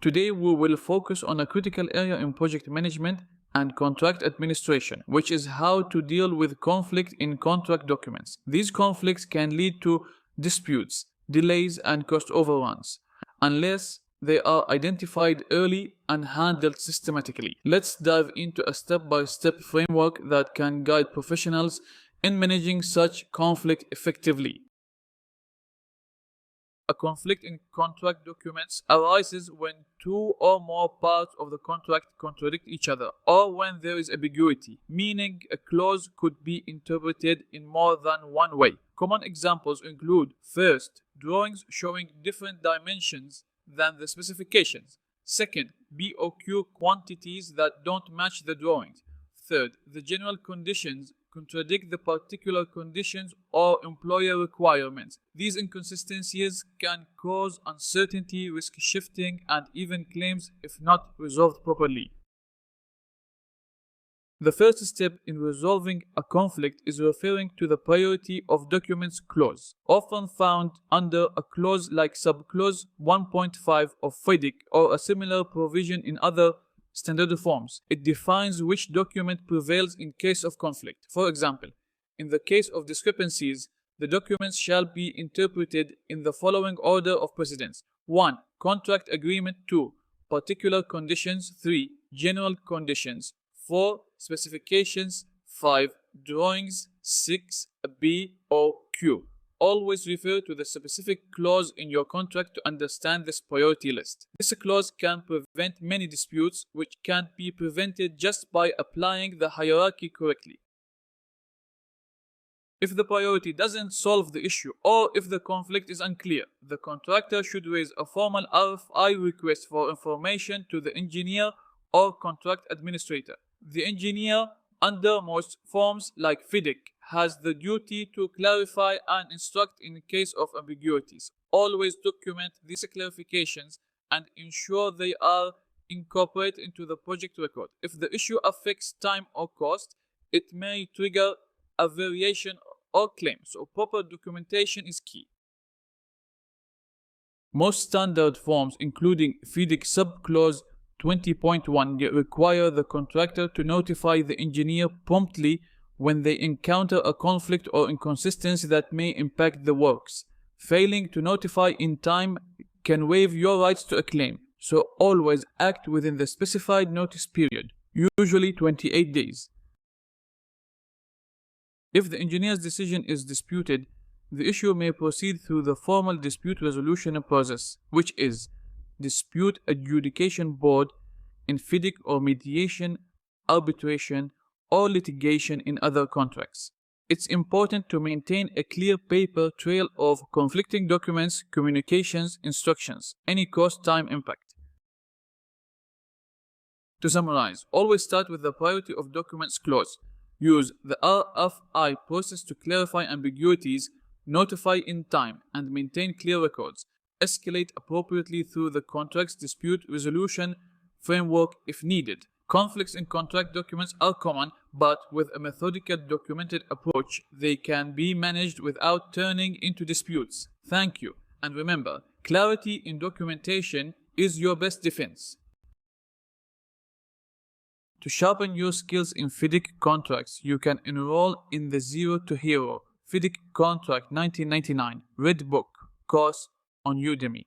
Today we will focus on a critical area in project management and contract administration, which is how to deal with conflict in contract documents. These conflicts can lead to disputes, delays, and cost overruns, unless they are identified early and handled systematically. Let's dive into a step-by-step framework that can guide professionals in managing such conflict effectively. A conflict in contract documents arises when two or more parts of the contract contradict each other, or when there is ambiguity, meaning a clause could be interpreted in more than one way. Common examples include: first, drawings showing different dimensions than the specifications; second, BOQ quantities that don't match the drawings; third, the general conditions contradict the particular conditions or employer requirements. These inconsistencies can cause uncertainty, risk shifting, and even claims if not resolved properly. The first step in resolving a conflict is referring to the priority of documents clause, often found under a clause like subclause 1.5 of FIDIC or a similar provision in other standard forms. It defines which document prevails in case of conflict. For example, in the case of discrepancies, the documents shall be interpreted in the following order of precedence: 1. Contract agreement; 2. Particular conditions; 3. General conditions; 4. Specifications; 5. Drawings; 6. BOQ. Always refer to the specific clause in your contract to understand this priority list. This clause can prevent many disputes, which can be prevented just by applying the hierarchy correctly. If the priority doesn't solve the issue, or if the conflict is unclear, the contractor should raise a formal RFI request for information to the engineer or contract administrator. The engineer, under most forms like FIDIC, has the duty to clarify and instruct in case of ambiguities. Always document these clarifications and ensure they are incorporated into the project record. If the issue affects time or cost, it may trigger a variation or claim, so proper documentation is key. Most standard forms, including FIDIC subclause 20.1, require the contractor to notify the engineer promptly when they encounter a conflict or inconsistency that may impact the works. Failing to notify in time can waive your rights to a claim, so always act within the specified notice period, usually 28 days. If the engineer's decision is disputed, the issue may proceed through the formal dispute resolution process, which is dispute adjudication board in FIDIC, or mediation, arbitration, or litigation in other contracts. It's important to maintain a clear paper trail of conflicting documents, communications, instructions, any cost, time, impact. To summarize, always start with the priority of documents clause. Use the RFI process to clarify ambiguities, notify in time, and maintain clear records. Escalate appropriately through the contract's dispute resolution framework if needed. Conflicts in contract documents are common, but with a methodical, documented approach, they can be managed without turning into disputes. Thank you, and remember, clarity in documentation is your best defense. To sharpen your skills in FIDIC contracts, you can enroll in the Zero to Hero FIDIC Contract 1999 Red Book course on Udemy.